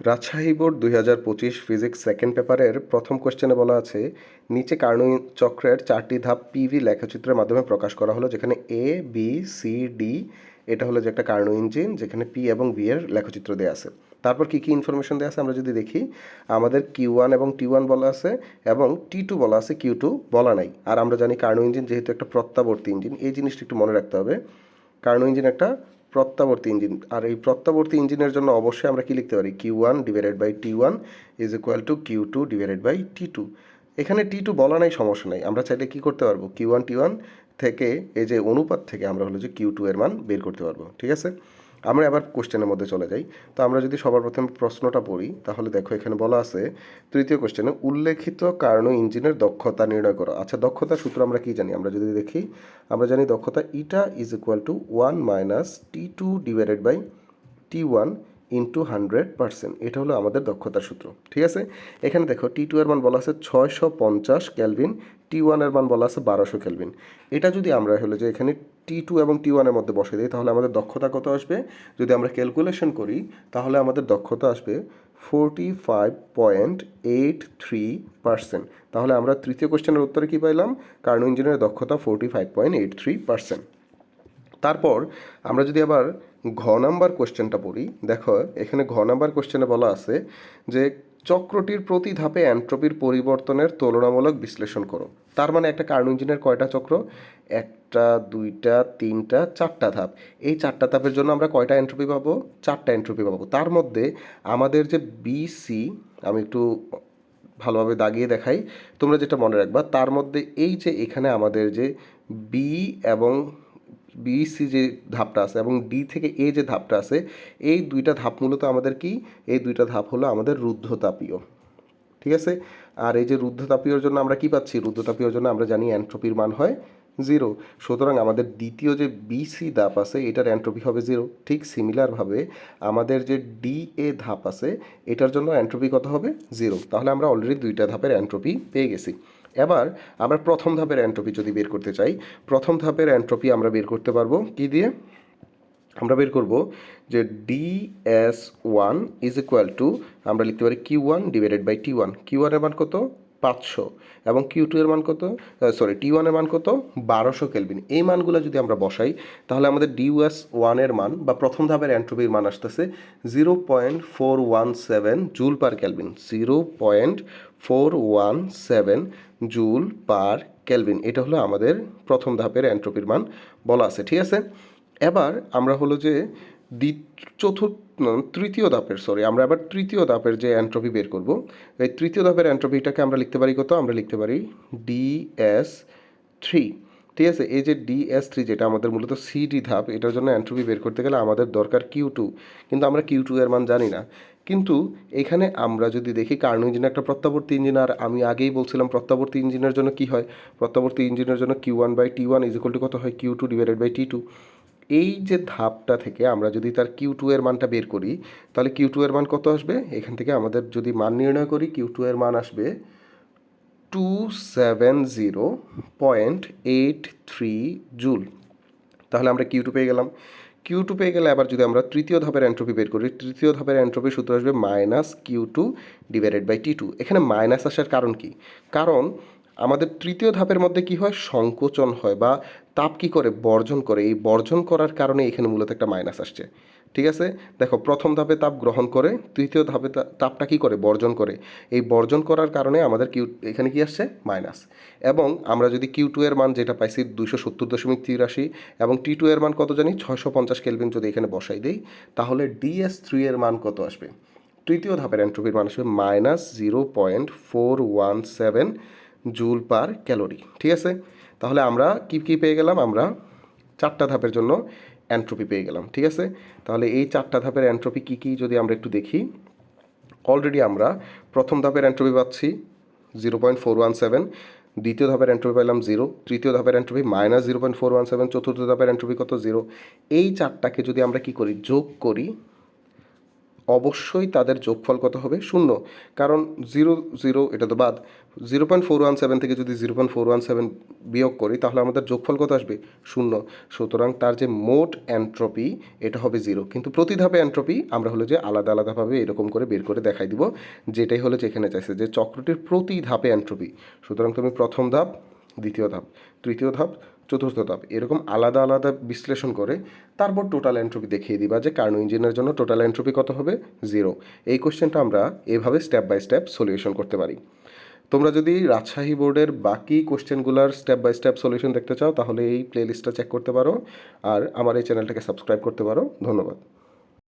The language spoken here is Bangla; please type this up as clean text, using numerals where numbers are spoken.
রাজশাহী বোর্ড 2025 ফিজিক্স সেকেন্ড পেপারের প্রথম কোশ্চেনে বলা আছে নিচে কার্নোই চক্রের 4টি ধাপ পিভি লেখচিত্রের মাধ্যমে প্রকাশ করা হলো, যেখানে এ বি সি ডি এটা হলো যে একটা কার্নো ইঞ্জিন, যেখানে পি এবং বি এর লেখচিত্র দেওয়া আছে। তারপর কি কি ইনফরমেশন দেওয়া আছে আমরা যদি দেখি, আমাদের Q1 এবং T1 বলা আছে এবং T2 বলা আছে, Q2 বলা নাই। আর আমরা জানি কার্নো ইঞ্জিন যেহেতু একটা প্রত্যাবর্তী ইঞ্জিন, এই জিনিসটা একটু মনে রাখতে হবে। কার্নো ইঞ্জিন একটা প্রত্যাবর্তী ইঞ্জিন, আর এই প্রত্যাবর্তী ইঞ্জিনের জন্য অবশ্যই আমরা কি লিখতে পারি, Q1 divided by T1 is equal to Q2 divided by T2। এখানে T2 বলা নাই, সমস্যা নাই, আমরা চাইলে কি করতে পারবো, Q1 T1 থেকে এই যে অনুপাত থেকে আমরা হলো যে Q2 এর মান বের করতে পারবো। ঠিক আছে, আমরা আবার কোশ্চেনের মধ্যে চলে যাই। তো আমরা যদি সবার প্রথমে প্রশ্নটা পড়ি, তাহলে দেখো এখানে বলা আছে তৃতীয় কোশ্চেনে উল্লেখিত কার্নো ইঞ্জিনের দক্ষতা নির্ণয় করো। আচ্ছা, দক্ষতার সূত্র আমরা কি জানি, আমরা যদি দেখি আমরা জানি দক্ষতা eta is equal to 1 minus T2 divided by T1 into 100%। এটা হলো আমাদের দক্ষতার সূত্র। ঠিক আছে, এখানে দেখো T2 এর মান বলা আছে 650 কেলভিন, T1 এর মান বলা আছে 1200 কেলভিন। এটা যদি আমরা হলো যে এখানে T2 এবং T1 এর মধ্যে বসে দিই, তাহলে আমাদের দক্ষতা কত আসবে, যদি আমরা ক্যালকুলেশন করি তাহলে আমাদের দক্ষতা আসবে 45.83%। তাহলে আমরা তৃতীয় কোশ্চেনের উত্তরে কি পাইলাম, কার্নো ইঞ্জিনের দক্ষতা 45.83%। তারপর আমরা যদি আবার ঘ নাম্বার কোশ্চেনটা পড়ি, দেখো এখানে ঘ নাম্বার কোশ্চেনে বলা আছে যে চক্রটির প্রতি ধাপে এন্ট্রপির পরিবর্তনের তুলনামূলক বিশ্লেষণ করো। তার মানে একটা কার্নো ইঞ্জিনের কয়টা চক্র, একটা দুইটা তিনটা চারটা ধাপ। এই চারটা ধাপের জন্য আমরা কয়টা এন্ট্রপি পাবো, চারটা এন্ট্রপি পাবো। তার মধ্যে আমাদের যে বিসি, আমি একটু ভালোভাবে দাগিয়ে দেখাই, তোমরা যেটা মনে রাখবা, তার মধ্যে এই যে এখানে আমাদের যে বি এবং বিসি যে ধাপটা আছে এবং ডি থেকে এ যে ধাপটা আছে, এই দুইটা ধাপ মূলত আমাদের কি, এই দুইটা ধাপ হলো আমাদের রুদ্ধতাপীয়। ঠিক আছে, আর এই যে রুদ্ধতাপীয়র জন্য আমরা কি পাচ্ছি, রুদ্ধতাপীয়র জন্য আমরা জানি এন্ট্রপির মান হয় 0। সুতরাং আমাদের দ্বিতীয় যে বিসি ধাপ আছে এটার এন্ট্রপি হবে 0। ঠিক সিমিলারভাবে আমাদের যে ডি এ ধাপ আছে এটার জন্য এন্ট্রপি কত হবে, 0। তাহলে আমরা অলরেডি দুইটা ধাপের এন্ট্রপি পেয়ে গেছি। এবার আমরা প্রথম ধাপের এন্ট্রপি যদি বের করতে চাই, প্রথম ধাপের এন্ট্রপি আমরা বের করতে পারবো কি দিয়ে, আমরা বের করব যে DS1 ইজ ইকুয়াল টু, আমরা লিখতে পারি Q1 divided by T1। Q1 এর মান কত, 500, এবং Q2 এর মান কত, T1 এর মান কত, 1200 কেলভিন। এই মানগুলো যদি আমরা বসাই তাহলে আমাদের DS1 এর মান বা প্রথম ধাপের এন্ট্রপির মান আসতেছে 0.417 joule per kelvin, 0.417 joule per kelvin. এটা হলো আমাদের প্রথম ধাপের এন্ট্রপির মান বলা আছে। ঠিক আছে, এবার আমরা হলো যে তৃতীয় ধাপের আমরা আবার তৃতীয় ধাপের যে এন্ট্রপি বের করব। এই তৃতীয় ধাপের এন্ট্রপিটাকে আমরা লিখতে পারি কত, আমরা লিখতে পারি DS3। ঠিক আছে, এই যে DS3 যেটা আমাদের মূলত সিডি ধাপ, এটার জন্য এন্ট্রপি বের করতে গেলে আমাদের দরকার Q2, কিন্তু আমরা Q2 এর মান জানি না। কিন্তু এখানে আমরা যদি দেখি কার্নো ইঞ্জিন একটা প্রত্যাবর্তী ইঞ্জিন, আর আমি আগেই বলছিলাম প্রত্যাবর্তী ইঞ্জিনের জন্য কি হয়, প্রত্যাবর্তী ইঞ্জিনের জন্য Q1 by T1 is equal two কত হয়, Q2 ডিভাইডেড বাই T2। এই যে ধাপটা থেকে আমরা যদি তার Q2 এর মানটা বের করি, তাহলে Q2 এর মান কত আসবে, এখান থেকে আমাদের যদি মান নির্ণয় করি Q2 এর মান আসবে 270.83 জুল। তাহলে আমরা Q2 পেয়ে গেলাম। Q2 পেয়ে গেলে আবার যদি আমরা তৃতীয় ধাপের এন্ট্রপি বের করি, তৃতীয় ধাপের এন্ট্রপি সূত্র আসবে minus Q2 divided by T2। এখানে মাইনাস আসার কারণ কি, কারণ আমাদের তৃতীয় ধাপের মধ্যে কি হয়, সংকোচন হয় বা তাপ কি করে, বর্জন করে। এই বর্জন করার কারণে এখানে মূলত একটা মাইনাস আসছে। ঠিক আছে, দেখো প্রথম ধাপে তাপ গ্রহণ করে, তৃতীয় ধাপে তাপটা কি করে, বর্জন করে। এই বর্জন করার কারণে আমাদের এখানে কি আসছে, মাইনাস। এবং আমরা যদি Q2 এর মান যেটা পাইছি 270.83 এবং T2 এর মান কত জানি 650 কেলভিন, যদি এখানে বসাই দেই তাহলে DS3 এর মান কত আসবে, তৃতীয় ধাপের এন্ট্রপির মান আসবে মাইনাস 0.417 জুল পার ক্যালোরি। ঠিক আছে, তাহলে আমরা কি পেয়ে গেলাম, আমরা চারটা ধাপের জন্য এন্ট্রপি পেয়ে গেলাম। ঠিক আছে, তাহলে এই চারটা ধাপের এন্ট্রপি কি যদি আমরা একটু দেখি, অলরেডি আমরা প্রথম ধাপের এন্ট্রপি পাচ্ছি 0.417, দ্বিতীয় ধাপের এন্ট্রপি পাইলাম 0, তৃতীয় ধাপের এন্ট্রপি মাইনাস 0.417, চতুর্থ ধাপের এন্ট্রপি কত, 0। এই চারটাকে যদি আমরা কি করি, যোগ করি, অবশ্যই তাদের যোগফল কত হবে 0, কারণ 0 0 এটা তো বাদ। 0.417 থেকে যদি 0.417 বিয়োগ করি তাহলে আমাদের যোগফল কত আসবে 0। সুতরাং তার যে মোট এন্ট্রপি এটা হবে 0, কিন্তু প্রতি ধাপে এন্ট্রপি আমরা হলো যে আলাদা আলাদাভাবে এরকম করে বের করে দেখাই দিব, যেটাই হলো যে এখানে চাইছে যে চক্রটির প্রতি ধাপে এন্ট্রপি। সুতরাং তুমি প্রথম ধাপ, দ্বিতীয় ধাপ, তৃতীয় ধাপ, চতুর্থ ধাপ এরকম আলাদা আলাদা বিশ্লেষণ করে তারপর টোটাল এন্ট্রপি দেখিয়ে দিবা যে কার্নো ইঞ্জিনের জন্য টোটাল এন্ট্রপি কত হবে 0। এই কোশ্চেনটা আমরা এভাবে স্টেপ বাই স্টেপ সলিউশন করতে পারি। তোমরা যদি রাজশাহী বোর্ডের বাকি কোশ্চেনগুলোর স্টেপ বাই স্টেপ সলিউশন দেখতে চাও তাহলে এই প্লেলিস্টটা চেক করতে পারো আর আমার এই চ্যানেলটাকে সাবস্ক্রাইব করতে পারো। ধন্যবাদ।